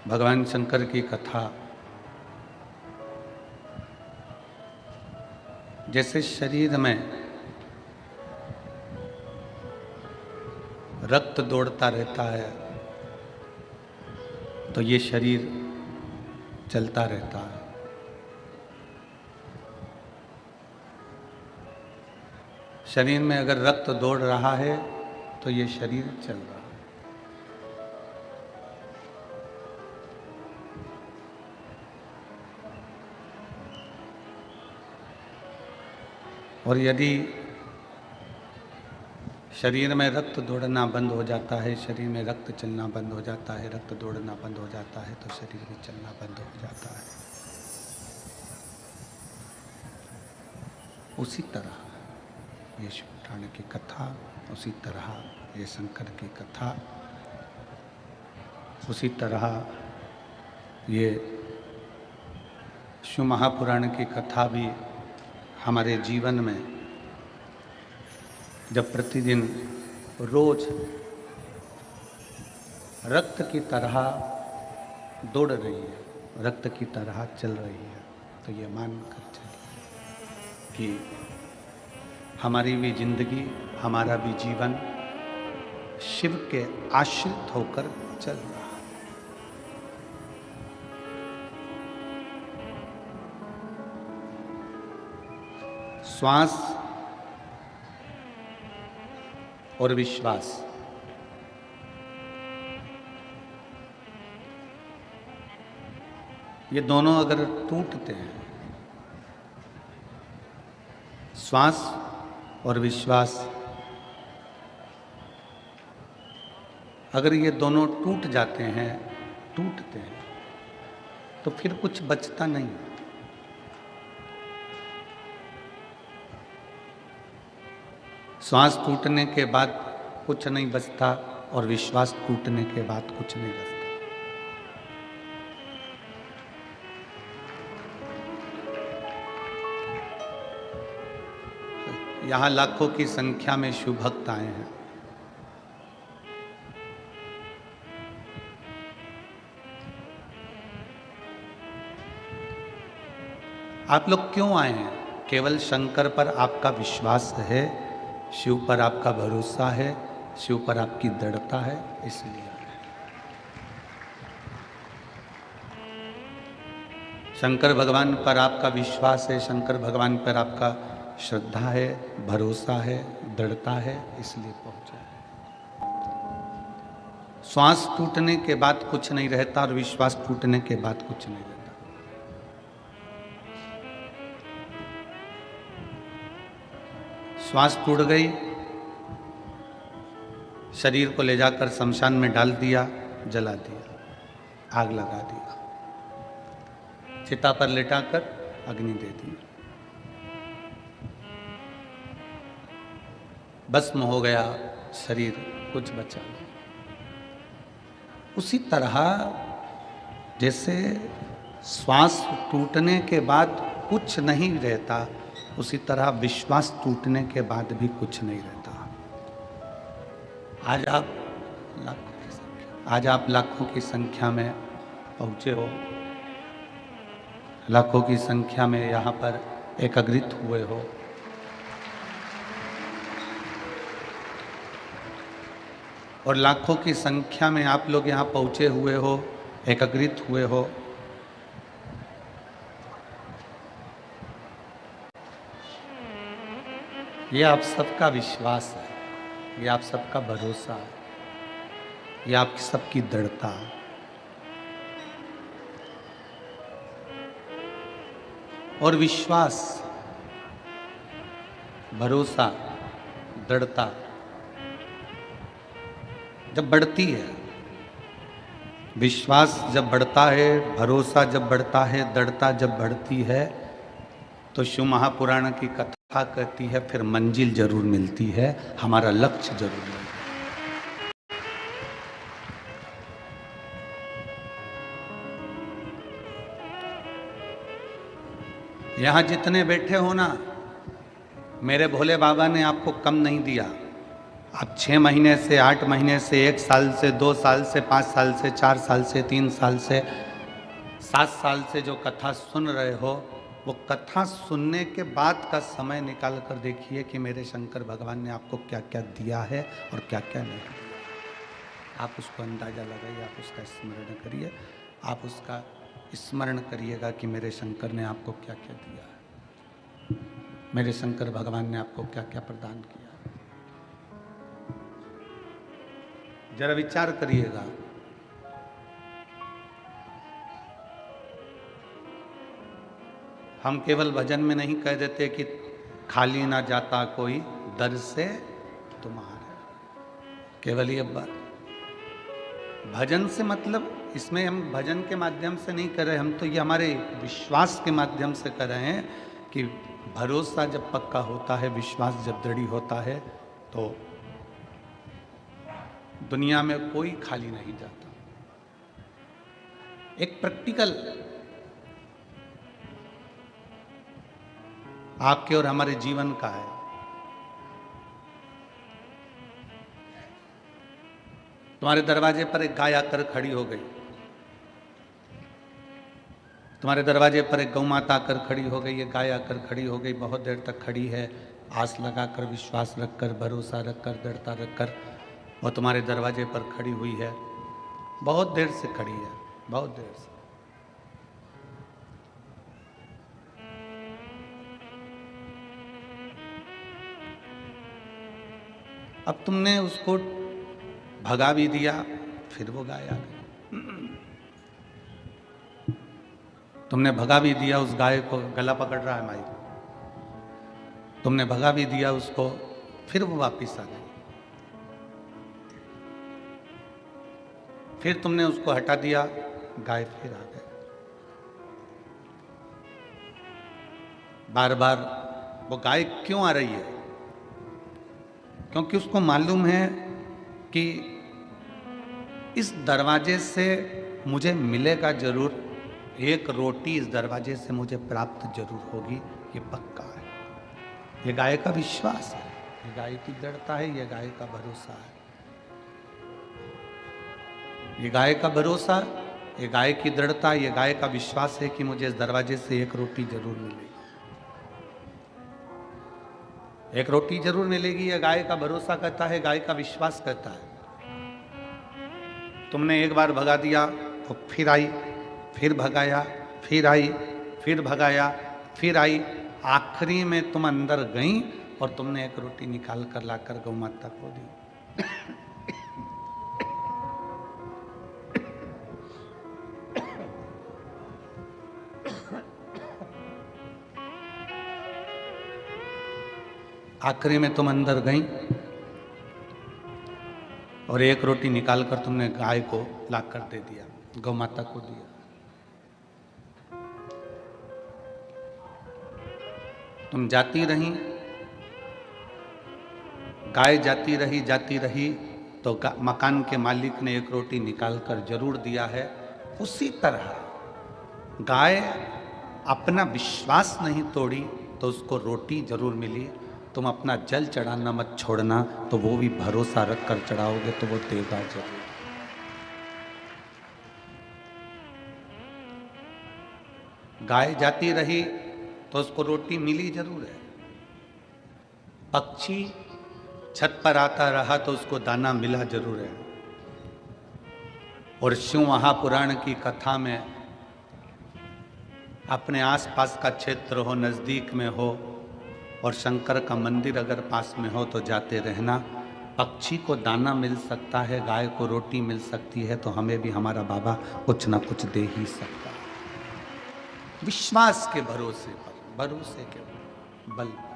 भगवान शंकर की कथा। जैसे शरीर में रक्त दौड़ता रहता है तो ये शरीर चलता रहता है। शरीर में अगर रक्त दौड़ रहा है तो ये शरीर चल रहा है। और यदि शरीर में रक्त दौड़ना बंद हो जाता है, शरीर में रक्त चलना बंद हो जाता है, रक्त दौड़ना बंद हो जाता है तो शरीर में चलना बंद हो जाता है। उसी तरह ये शिव पुराण की कथा, उसी तरह ये शंकर की कथा, उसी तरह ये शिव महापुराण की कथा भी हमारे जीवन में जब प्रतिदिन रोज रक्त की तरह दौड़ रही है, रक्त की तरह चल रही है, तो ये मान कर चलिए कि हमारी भी जिंदगी, हमारा भी जीवन शिव के आश्रित होकर चल रहा है। श्वास और विश्वास, ये दोनों अगर टूटते हैं, श्वास और विश्वास अगर ये दोनों टूट जाते हैं, टूटते हैं, तो फिर कुछ बचता नहीं। श्वास टूटने के बाद कुछ नहीं बचता और विश्वास टूटने के बाद कुछ नहीं बचता। यहां लाखों की संख्या में शिव भक्त आए हैं। आप लोग क्यों आए हैं? केवल शंकर पर आपका विश्वास है, शिव पर आपका भरोसा है, शिव पर आपकी दृढ़ता है, इसलिए शंकर भगवान पर आपका विश्वास है, शंकर भगवान पर आपका श्रद्धा है, भरोसा है, दृढ़ता है, इसलिए पहुंचे। श्वास टूटने के बाद कुछ नहीं रहता और विश्वास टूटने के बाद कुछ नहीं रहता। श्वास टूट गई, शरीर को ले जाकर शमशान में डाल दिया, जला दिया, आग लगा दिया, चिता पर लिटाकर अग्नि दे दी, भस्म हो गया शरीर, कुछ बचा नहीं। उसी तरह जैसे श्वास टूटने के बाद कुछ नहीं रहता, उसी तरह विश्वास टूटने के बाद भी कुछ नहीं रहता। आज आप लाखों की संख्या में पहुंचे हो, लाखों की संख्या में यहाँ पर एकत्रित हुए हो। और लाखों की संख्या में आप लोग यहाँ पहुंचे हुए हो, एकत्रित हुए हो। ये आप सबका विश्वास है, ये आप सबका भरोसा है, ये आप सबकी दृढ़ता है। और विश्वास, भरोसा, दृढ़ता जब बढ़ती है, विश्वास जब बढ़ता है, भरोसा जब बढ़ता है, दृढ़ता जब बढ़ती है, तो शिव महापुराण की कथा कहती है फिर मंजिल जरूर मिलती है, हमारा लक्ष्य जरूर मिलता है। यहां जितने बैठे हो ना, मेरे भोले बाबा ने आपको कम नहीं दिया, आप 6 महीने से, 8 महीने से, 1 साल से, 2 साल से, 5 साल से, 4 साल से, 3 साल से, 7 साल से जो कथा सुन रहे हो, वो कथा सुनने के बाद का समय निकाल कर देखिए कि मेरे शंकर भगवान ने आपको क्या क्या दिया है और क्या क्या नहीं। आप उसको अंदाजा लगाइए, आप उसका स्मरण करिए, आप उसका स्मरण करिएगा कि मेरे शंकर ने आपको क्या क्या दिया है, मेरे शंकर भगवान ने आपको क्या क्या प्रदान किया। जरा विचार करिएगा। हम केवल भजन में नहीं कह देते कि खाली ना जाता कोई दर से तुम्हारे, केवल ये बात। भजन से मतलब इसमें हम भजन के माध्यम से नहीं कर रहे, हम तो ये हमारे विश्वास के माध्यम से कर रहे हैं कि भरोसा जब पक्का होता है, विश्वास जब दृढ़ होता है, तो दुनिया में कोई खाली नहीं जाता। एक प्रैक्टिकल आपके और हमारे जीवन का है। तुम्हारे दरवाजे पर एक गाय आकर खड़ी हो गई, तुम्हारे दरवाजे पर एक गौ माता आकर खड़ी हो गई, एक गाय आकर खड़ी हो गई, बहुत देर तक खड़ी है, आस लगाकर, विश्वास रखकर, भरोसा रखकर, दृढ़ता रखकर वो तुम्हारे दरवाजे पर खड़ी हुई है, बहुत देर से खड़ी है, बहुत देर से। अब तुमने उसको भगा भी दिया, फिर वो गाय आ गई। तुमने भगा भी दिया उस गाय को, गला पकड़ रहा है माई, तुमने भगा भी दिया उसको, फिर वो वापिस आ गई। फिर तुमने उसको हटा दिया, गाय फिर आ गई। बार बार वो गाय क्यों आ रही है? क्योंकि उसको मालूम है कि इस दरवाजे से मुझे मिलेगा जरूर, एक रोटी इस दरवाजे से मुझे प्राप्त जरूर होगी, ये पक्का है। ये गाय का विश्वास है, ये गाय की दृढ़ता है, ये गाय का भरोसा है, ये गाय का भरोसा, ये गाय की दृढ़ता, ये गाय का विश्वास है कि मुझे इस दरवाजे से एक रोटी जरूर मिलेगी, एक रोटी जरूर मिलेगी। ये गाय का भरोसा करता है, गाय का विश्वास करता है। तुमने एक बार भगा दिया, वो फिर आई, फिर भगाया, फिर आई, फिर भगाया, फिर आई, आखिरी में तुम अंदर गई और तुमने एक रोटी निकाल कर लाकर गौ माता को दी। आखिरी में तुम अंदर गई और एक रोटी निकालकर तुमने गाय को लाकर दे दिया, गौ माता को दिया। तुम जाती रही, गाय जाती रही तो मकान के मालिक ने एक रोटी निकालकर जरूर दिया है। उसी तरह गाय अपना विश्वास नहीं तोड़ी तो उसको रोटी जरूर मिली। तुम अपना जल चढ़ाना मत छोड़ना, तो वो भी भरोसा रख कर चढ़ाओगे तो वो देगा जरूर। गाय जाती रही तो उसको रोटी मिली जरूर है। पक्षी छत पर आता रहा तो उसको दाना मिला जरूर है। और शिव महापुराण की कथा में अपने आसपास का क्षेत्र हो, नजदीक में हो और शंकर का मंदिर अगर पास में हो तो जाते रहना। पक्षी को दाना मिल सकता है, गाय को रोटी मिल सकती है, तो हमें भी हमारा बाबा कुछ ना कुछ दे ही सकता है। विश्वास के भरोसे पर, भरोसे के बल पर।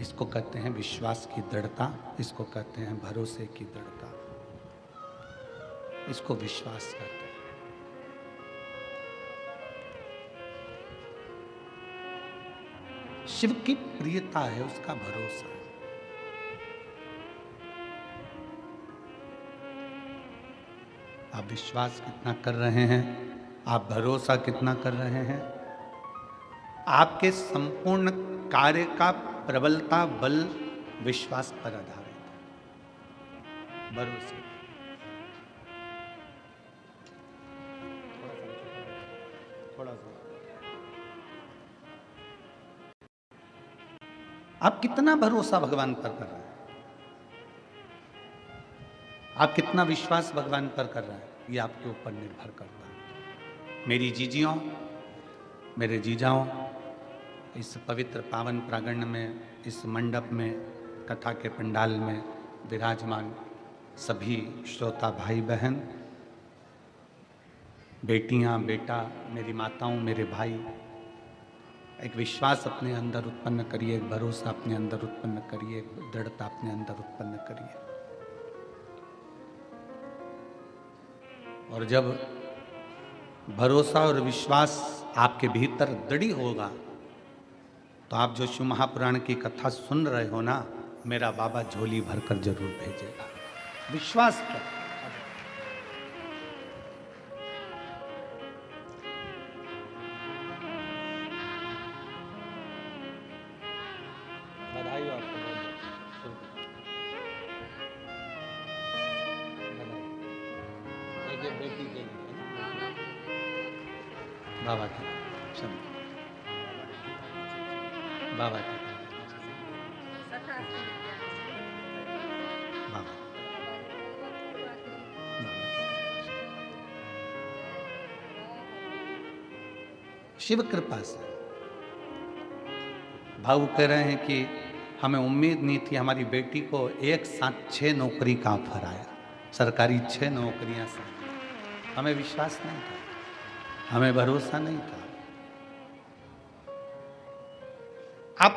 इसको कहते हैं विश्वास की दृढ़ता, इसको कहते हैं भरोसे की दृढ़ता, इसको विश्वास कहते हैं। शिव की प्रियता है, उसका भरोसा है। आप विश्वास कितना कर रहे हैं, आप भरोसा कितना कर रहे हैं, आपके संपूर्ण कार्य का प्रबलता, बल विश्वास पर आधारित है, भरोसे। थोड़ा सा आप कितना भरोसा भगवान पर कर रहे हैं, आप कितना विश्वास भगवान पर कर रहे हैं, ये आपके ऊपर निर्भर करता है। मेरी जीजियों, मेरे जीजाओं, इस पवित्र पावन प्रांगण में, इस मंडप में, कथा के पंडाल में विराजमान सभी श्रोता भाई बहन, बेटियां, बेटा, मेरी माताओं, मेरे भाई, एक विश्वास अपने अंदर उत्पन्न करिए, एक भरोसा अपने अंदर उत्पन्न करिए, एक दृढ़ता अपने अंदर उत्पन्न करिए। और जब भरोसा और विश्वास आपके भीतर दृढ़ होगा तो आप जो शिव महापुराण की कथा सुन रहे हो ना, मेरा बाबा झोली भरकर जरूर भेजेगा। विश्वास पर बधाई आपको, एक बेटी के लिए बाबा की बाबा की बाबा शिव कृपा से। भाऊ कह रहे हैं कि हमें उम्मीद नहीं थी, हमारी बेटी को एक साथ 6 नौकरी का ऑफर आया, सरकारी 6 नौकरियां साथ। हमें विश्वास नहीं था, हमें भरोसा नहीं था। आप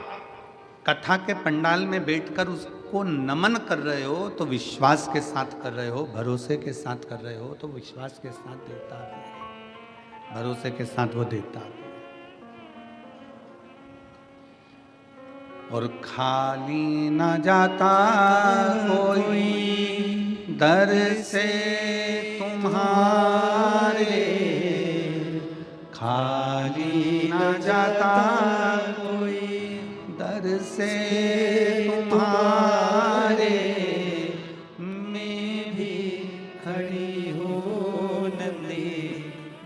कथा के पंडाल में बैठकर उसको नमन कर रहे हो तो विश्वास के साथ कर रहे हो, भरोसे के साथ कर रहे हो तो विश्वास के साथ देता है, भरोसे के साथ वो देता है। और खाली न जाता कोई दर से तुम्हारे, खाली न जाता कोई दर से तुम्हारे, मैं भी खड़ी हूँ नंदी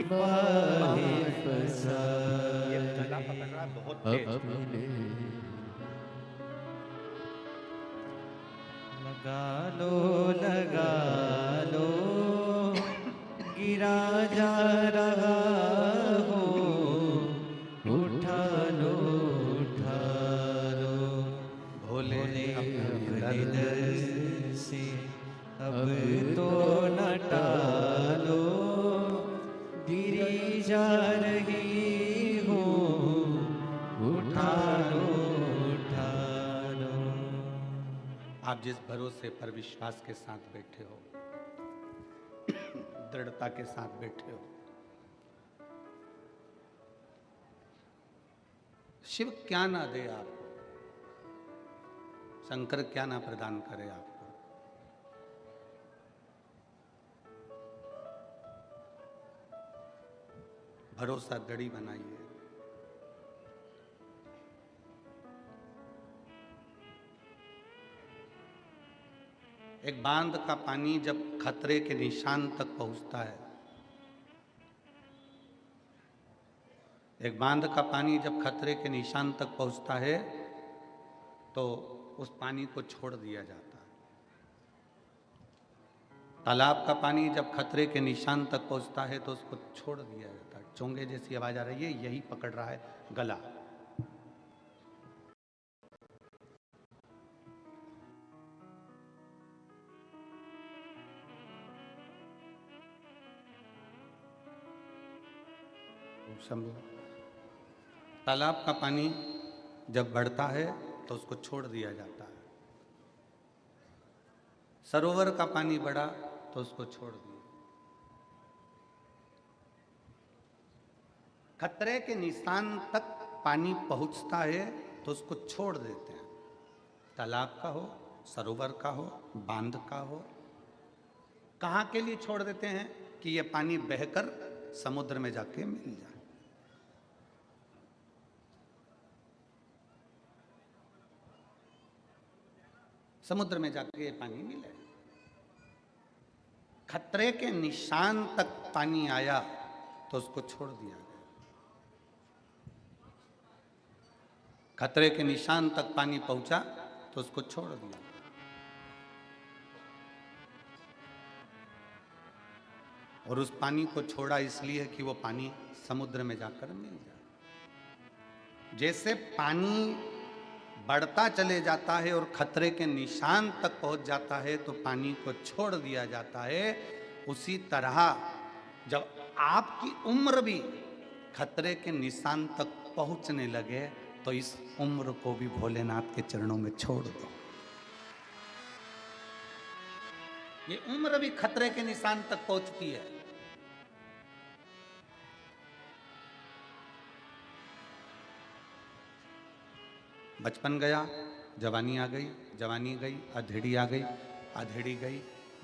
बाहे पसारे। बहुत लगा लो गिरा जा रहा हो, उठा लो भोले अपने दर से अब तो न टालो, गिरी जा रही हो, उठा लो। आप जिस भरोसे पर विश्वास के साथ बैठे हो, दृढ़ता के साथ बैठे हो, शिव क्या ना दे आपको, शंकर क्या ना प्रदान करे आपको। भरोसा दृढ़ बनाइए। एक बांध का पानी जब खतरे के निशान तक पहुंचता है, एक बांध का पानी जब खतरे के निशान तक पहुंचता है तो उस पानी को छोड़ दिया जाता है। तालाब का पानी जब खतरे के निशान तक पहुंचता है तो उसको छोड़ दिया जाता है। चोंगे जैसी आवाज आ रही है, यही पकड़ रहा है गला। तालाब का पानी जब बढ़ता है तो उसको छोड़ दिया जाता है। सरोवर का पानी बढ़ा तो उसको छोड़ दिया। खतरे के निशान तक पानी पहुंचता है तो उसको छोड़ देते हैं। तालाब का हो, सरोवर का हो, बांध का हो, कहाँ के लिए छोड़ देते हैं कि यह पानी बहकर समुद्र में जाके मिल जाए। समुद्र में जाके ये पानी मिले। खतरे के निशान तक पानी आया तो उसको छोड़ दिया गया। खतरे के निशान तक पानी पहुंचा तो उसको छोड़ दिया। और उस पानी को छोड़ा इसलिए कि वो पानी समुद्र में जाकर मिल जाए। जैसे पानी बढ़ता चले जाता है और खतरे के निशान तक पहुंच जाता है तो पानी को छोड़ दिया जाता है, उसी तरह जब आपकी उम्र भी खतरे के निशान तक पहुंचने लगे तो इस उम्र को भी भोलेनाथ के चरणों में छोड़ दो। ये उम्र भी खतरे के निशान तक पहुंचती है। बचपन गया, जवानी आ गई, जवानी गई, अधेड़ी आ गई, अधेड़ी गई,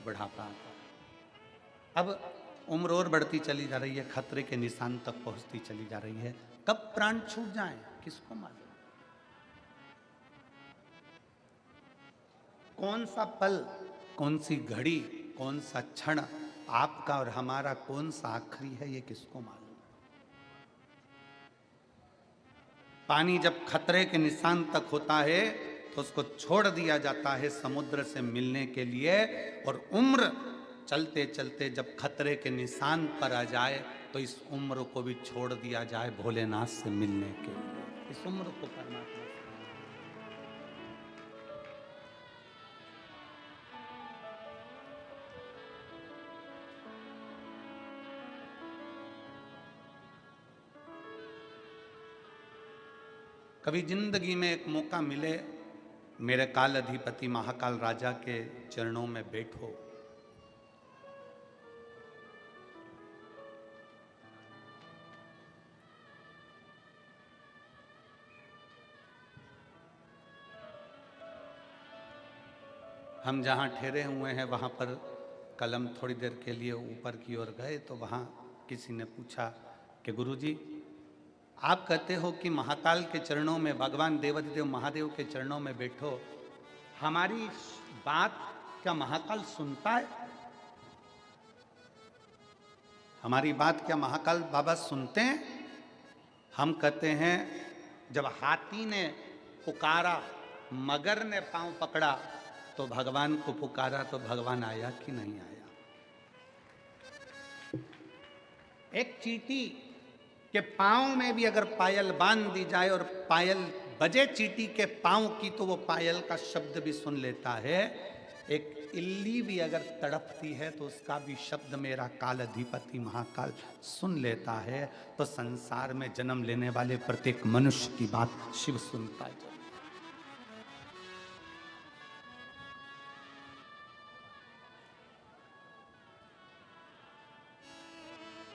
बुढ़ापा आ गया। अब उम्र और बढ़ती चली जा रही है, खतरे के निशान तक पहुंचती चली जा रही है। कब प्राण छूट जाए किसको मालूम। कौन सा पल, कौन सी घड़ी, कौन सा क्षण आपका और हमारा कौन सा आखिरी है, ये किसको मालूम। पानी जब खतरे के निशान तक होता है तो उसको छोड़ दिया जाता है समुद्र से मिलने के लिए। और उम्र चलते चलते जब खतरे के निशान पर आ जाए तो इस उम्र को भी छोड़ दिया जाए भोलेनाथ से मिलने के लिए। इस उम्र को परमात्मा कभी जिंदगी में एक मौका मिले, मेरे काल अधिपति महाकाल राजा के चरणों में बैठो। हम जहाँ ठहरे हुए हैं वहाँ पर कलम थोड़ी देर के लिए ऊपर की ओर गए तो वहाँ किसी ने पूछा कि गुरुजी, आप कहते हो कि महाकाल के चरणों में, भगवान देवाधिदेव महादेव के चरणों में बैठो, हमारी बात क्या महाकाल सुनता है? हमारी बात क्या महाकाल बाबा सुनते हैं? हम कहते हैं जब हाथी ने पुकारा, मगर ने पांव पकड़ा तो भगवान को पुकारा तो भगवान आया कि नहीं आया? एक चींटी के पांव में भी अगर पायल बांध दी जाए और पायल बजे चींटी के पांव की तो वो पायल का शब्द भी सुन लेता है। एक इल्ली भी अगर तड़पती है तो उसका भी शब्द मेरा काल अधिपति महाकाल सुन लेता है। तो संसार में जन्म लेने वाले प्रत्येक मनुष्य की बात शिव सुनता है।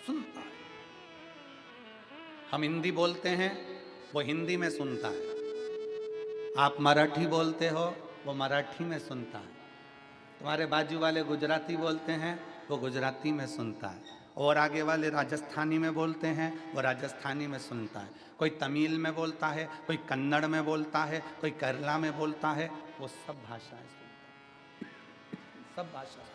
सुनता है। हम हिंदी बोलते हैं, वो हिंदी में सुनता है। आप मराठी बोलते हो, वो मराठी में सुनता है। तुम्हारे बाजू वाले गुजराती बोलते हैं, वो गुजराती में सुनता है। और आगे वाले राजस्थानी में बोलते हैं, वो राजस्थानी में सुनता है। कोई तमिल में बोलता है, कोई कन्नड़ में बोलता है, कोई केरला में बोलता है, वो सब भाषाएं सुनता है। सब भाषा।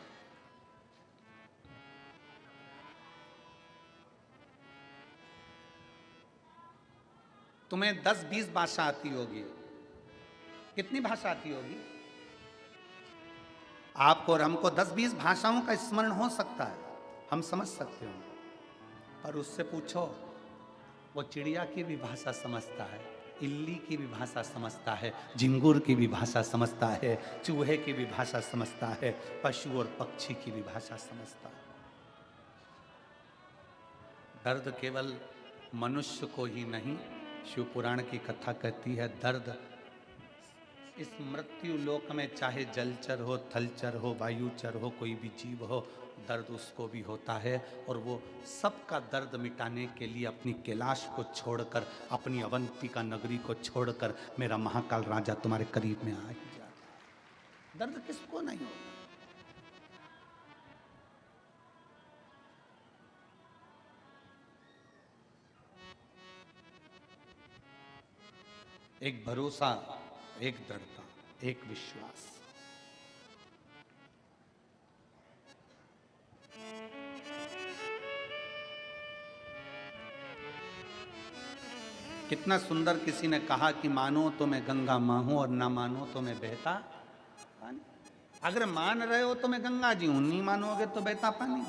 तुम्हें 10-20 भाषा आती होगी, कितनी भाषा आती होगी? आपको और हमको 10-20 भाषाओं का स्मरण हो सकता है, हम समझ सकते हो। पर उससे पूछो, वो चिड़िया की भी भाषा समझता है, इल्ली की भी भाषा समझता है, झिंगुर की भी भाषा समझता है, चूहे की भी भाषा समझता है, पशु और पक्षी की भी भाषा समझता है। दर्द केवल मनुष्य को ही नहीं, शिव पुराण की कथा कहती है, दर्द इस मृत्यु लोक में चाहे जलचर हो, थलचर हो, वायुचर हो, कोई भी जीव हो, दर्द उसको भी होता है। और वो सबका दर्द मिटाने के लिए अपनी कैलाश को छोड़कर, अपनी अवंतिका नगरी को छोड़कर मेरा महाकाल राजा तुम्हारे करीब में आ ही जाता है। दर्द किसको नहीं होता? एक भरोसा, एक दृढ़ता, एक विश्वास। कितना सुंदर किसी ने कहा कि मानो तो मैं गंगा माँ हूं और ना मानो तो मैं बहता पानी। अगर मान रहे हो तो मैं गंगा जी हूं, नहीं मानोगे तो बहता पानी।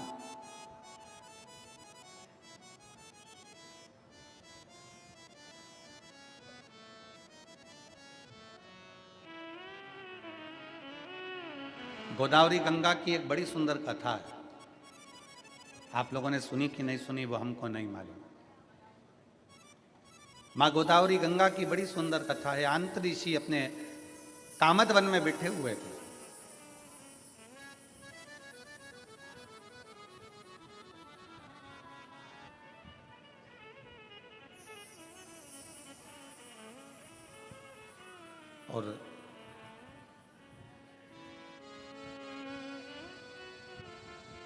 गोदावरी गंगा की एक बड़ी सुंदर कथा है, आप लोगों ने सुनी कि नहीं सुनी वो हमको नहीं मालूम। माँ गोदावरी गंगा की बड़ी सुंदर कथा है। अंत ऋषि अपने कामद वन में बैठे हुए थे। और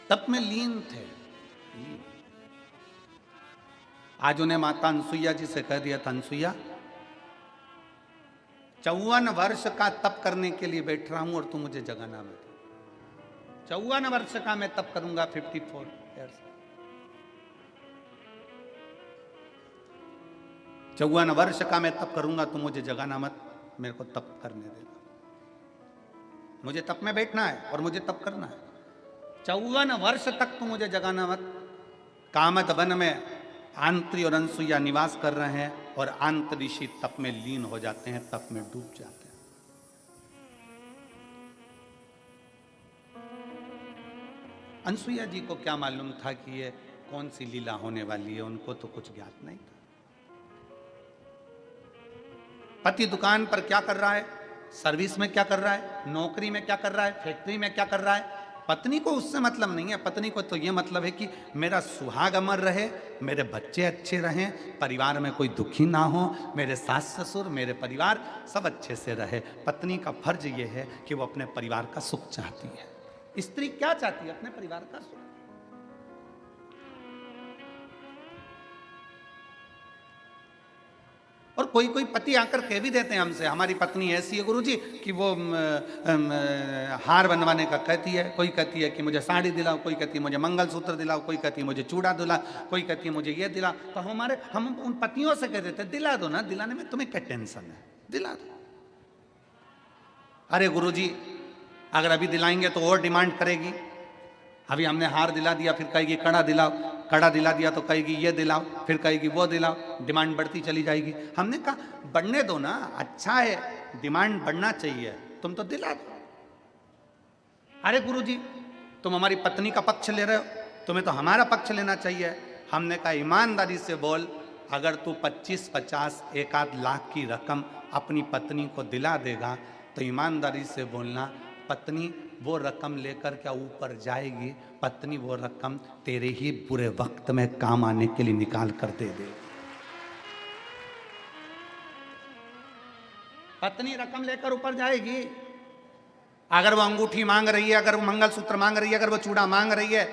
तप में लीन थे। आज उन्हें माता अनसुईया जी से कह दिया था, अनसुईया 54 वर्ष का तप करने के लिए बैठ रहा हूं और तू मुझे जगाना मत। 54 वर्ष का मैं तप करूंगा, 54 ईयर्स, 54 वर्ष का मैं तप करूंगा, तू मुझे जगाना मत, मेरे को तप करने देगा। मुझे तप में बैठना है और मुझे तप करना है। 54 वर्ष तक तू मुझे जगाना मत। कामद वन में आंत्री और अनसुईया निवास कर रहे हैं और आंत ऋषि तप में लीन हो जाते हैं, तप में डूब जाते हैं। अनसुईया जी को क्या मालूम था कि ये कौन सी लीला होने वाली है, उनको तो कुछ ज्ञात नहीं था। पति दुकान पर क्या कर रहा है, सर्विस में क्या कर रहा है, नौकरी में क्या कर रहा है, फैक्ट्री में क्या कर रहा है, पत्नी को उससे मतलब नहीं है। पत्नी को तो ये मतलब है कि मेरा सुहाग अमर रहे, मेरे बच्चे अच्छे रहें, परिवार में कोई दुखी ना हो, मेरे सास ससुर, मेरे परिवार सब अच्छे से रहे। पत्नी का फर्ज ये है कि वो अपने परिवार का सुख चाहती है। स्त्री क्या चाहती है? अपने परिवार का सुख। और कोई कोई पति आकर कह भी देते हैं हमसे, हमारी पत्नी ऐसी है गुरुजी कि वो हार बनवाने का कहती है, कोई कहती है कि मुझे साड़ी दिलाओ, कोई कहती है मुझे मंगलसूत्र दिलाओ, कोई कहती है मुझे चूड़ा दिला, कोई कहती है मुझे ये दिला। तो हम उन पतियों से कह देते दिला दो ना, दिलाने में तुम्हें क्या टेंशन है, दिला दो। अरे गुरुजी अगर अभी दिलाएंगे तो और डिमांड करेगी। अभी हमने हार दिला दिया, फिर कहेगी कड़ा दिलाओ, कड़ा दिला दिया तो कहेगी ये दिलाओ, फिर कहेगी वो दिलाओ, डिमांड बढ़ती चली जाएगी। हमने कहा बढ़ने दो ना, अच्छा है, डिमांड बढ़ना चाहिए, तुम तो दिला दो। अरे गुरुजी तुम हमारी पत्नी का पक्ष ले रहे हो, तुम्हें तो हमारा पक्ष लेना चाहिए। हमने कहा ईमानदारी से बोल, अगर तू 25-50 एक आध लाख की रकम अपनी पत्नी को दिला देगा तो ईमानदारी से बोलना, पत्नी वो रकम लेकर क्या ऊपर जाएगी? पत्नी वो रकम तेरे ही बुरे वक्त में काम आने के लिए निकाल कर दे दे। पत्नी रकम लेकर ऊपर जाएगी। अगर वो अंगूठी मांग रही है, अगर वो मंगलसूत्र मांग रही है, अगर वो चूड़ा मांग रही है,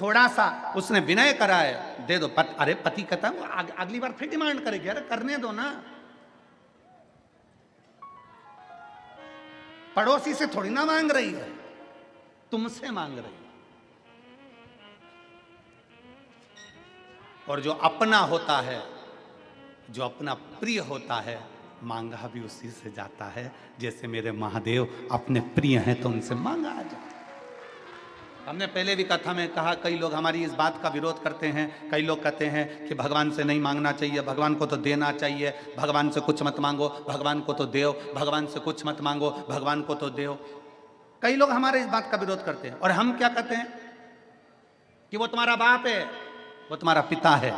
थोड़ा सा उसने विनय करा है, दे दो। अरे पति कहता है वो अगली बार फिर डिमांड करेगी, अरे करने दो ना। पड़ोसी से थोड़ी ना मांग रही है, तुमसे मांग रही है। और जो अपना होता है, जो अपना प्रिय होता है, मांगा भी उसी से जाता है। जैसे मेरे महादेव अपने प्रिय हैं तो उनसे मांगा आ जाता है। हमने पहले भी कथा में कहा, कई लोग हमारी इस बात का विरोध करते हैं। कई लोग कहते हैं कि भगवान से नहीं मांगना चाहिए, भगवान को तो देना चाहिए, भगवान से कुछ मत मांगो, भगवान को तो देओ, भगवान से कुछ मत मांगो, भगवान को तो देओ। कई लोग हमारे इस बात का विरोध करते हैं। और हम क्या कहते हैं कि वो तुम्हारा बाप है, वो तुम्हारा पिता है,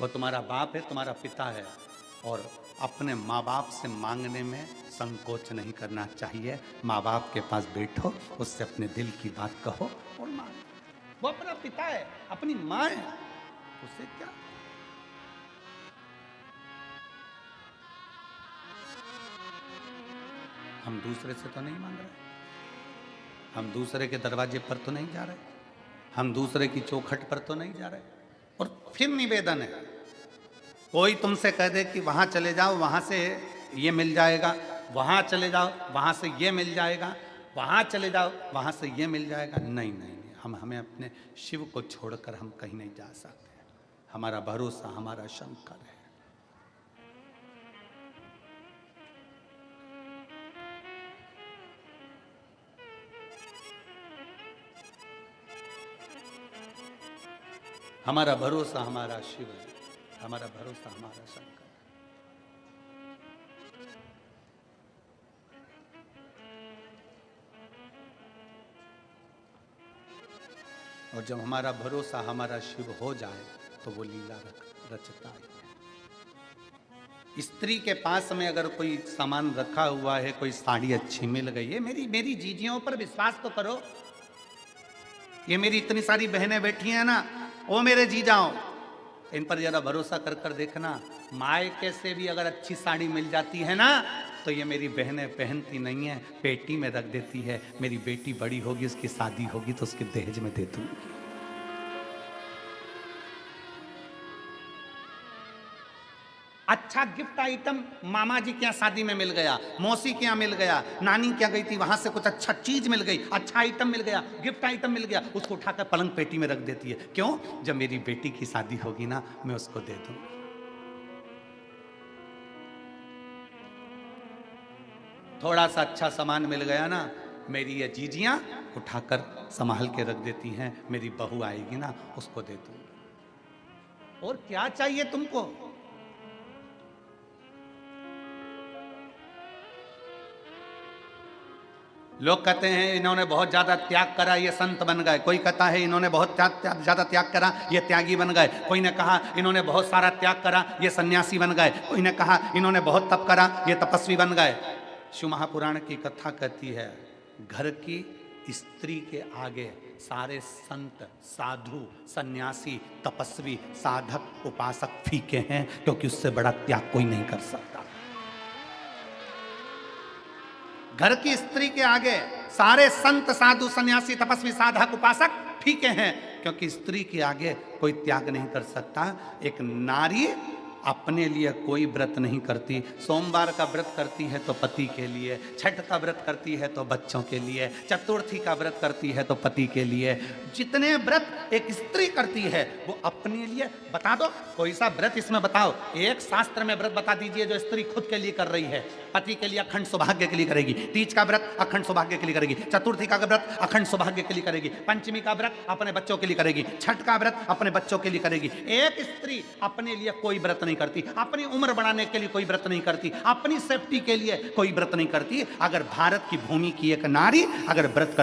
वो तुम्हारा बाप है, तुम्हारा पिता है। और अपने माँ बाप से मांगने में संकोच नहीं करना चाहिए। माँ बाप के पास बैठो, उससे अपने दिल की बात कहो और मांगो। वो अपना पिता है, अपनी माँ है, उससे क्या। हम दूसरे से तो नहीं मांग रहे, हम दूसरे के दरवाजे पर तो नहीं जा रहे, हम दूसरे की चौखट पर तो नहीं जा रहे। और फिर निवेदन है, कोई तुमसे कह दे कि वहां चले जाओ, वहां से ये मिल जाएगा, वहां चले जाओ, वहां से ये मिल जाएगा, वहां चले जाओ, वहां से ये मिल जाएगा, नहीं नहीं नहीं, हमें अपने शिव को छोड़कर हम कहीं नहीं जा सकते। हमारा भरोसा हमारा शंकर है। हमारा भरोसा हमारा शिव है, हमारा भरोसा हमारा शंकर है। और जब हमारा भरोसा हमारा शिव हो जाए तो वो लीला रचता है। स्त्री के पास में अगर कोई सामान रखा हुआ है, कोई साड़ी अच्छी मिल गई है, मेरी जीजियों पर विश्वास तो करो। ये मेरी इतनी सारी बहनें बैठी हैं ना, वो मेरे जीजाओ, इन पर जरा भरोसा कर कर देखना। मायके से भी अगर अच्छी साड़ी मिल जाती है ना, तो ये मेरी बहनें पहनती नहीं है, पेटी में रख देती है। मेरी बेटी बड़ी होगी, उसकी शादी होगी तो उसके दहेज में दे दूंगी। अच्छा गिफ्ट आइटम मामा जी के यहाँ शादी में मिल गया, मौसी के यहाँ मिल गया, नानी के यहाँ गई थी, वहां से कुछ अच्छा चीज मिल गई, अच्छा आइटम मिल गया, गिफ्ट आइटम मिल गया, उसको उठाकर पलंग पेटी में रख देती है। क्यों? जब मेरी बेटी की शादी होगी ना, मैं उसको दे दूं। थोड़ा सा अच्छा सामान मिल गया ना, मेरी ये जीजियां उठाकर संभाल के रख देती हैं। मेरी बहू आएगी ना, उसको दे दूं। और क्या चाहिए तुमको? लोग कहते हैं इन्होंने बहुत ज्यादा त्याग करा, ये संत बन गए। कोई कहता है इन्होंने बहुत ज्यादा त्याग करा, ये त्यागी बन गए। कोई ने कहा इन्होंने बहुत सारा त्याग करा, ये सन्यासी बन गए। कोई ने कहा इन्होंने बहुत तप करा, ये तपस्वी बन गए। शिव महापुराण की कथा कहती है, घर की स्त्री के आगे सारे संत, साधु, सन्यासी, तपस्वी, साधक, उपासक फीके हैं, क्योंकि उससे बड़ा त्याग कोई नहीं कर सकता। घर की स्त्री के आगे सारे संत, साधु, सन्यासी, तपस्वी, साधक, उपासक फीके हैं, क्योंकि स्त्री के आगे कोई त्याग नहीं कर सकता। एक नारी अपने लिए कोई व्रत नहीं करती। सोमवार का व्रत करती है तो पति के लिए, छठ का व्रत करती है तो बच्चों के लिए, चतुर्थी का व्रत करती है तो पति के लिए। जितने व्रत एक स्त्री करती है वो अपने लिए। बता दो कोई सा व्रत इसमें बताओ, एक शास्त्र में व्रत बता दीजिए जो स्त्री खुद के लिए कर रही है। पति के लिए अखंड सौभाग्य के लिए करेगी, तीज का व्रत अखंड सौभाग्य के लिए करेगी, चतुर्थी का व्रत अखंड सौभाग्य के लिए करेगी, पंचमी का व्रत अपने बच्चों के लिए करेगी, छठ का व्रत अपने बच्चों के लिए करेगी। एक स्त्री अपने लिए कोई व्रत नहीं करती, अपनी उम्र बढ़ाने के लिए कोई व्रत नहीं करती, अपनी सेफ्टी के लिए कोई व्रत नहीं करती। अगर भारत की भूमि की एक नारी अगर व्रत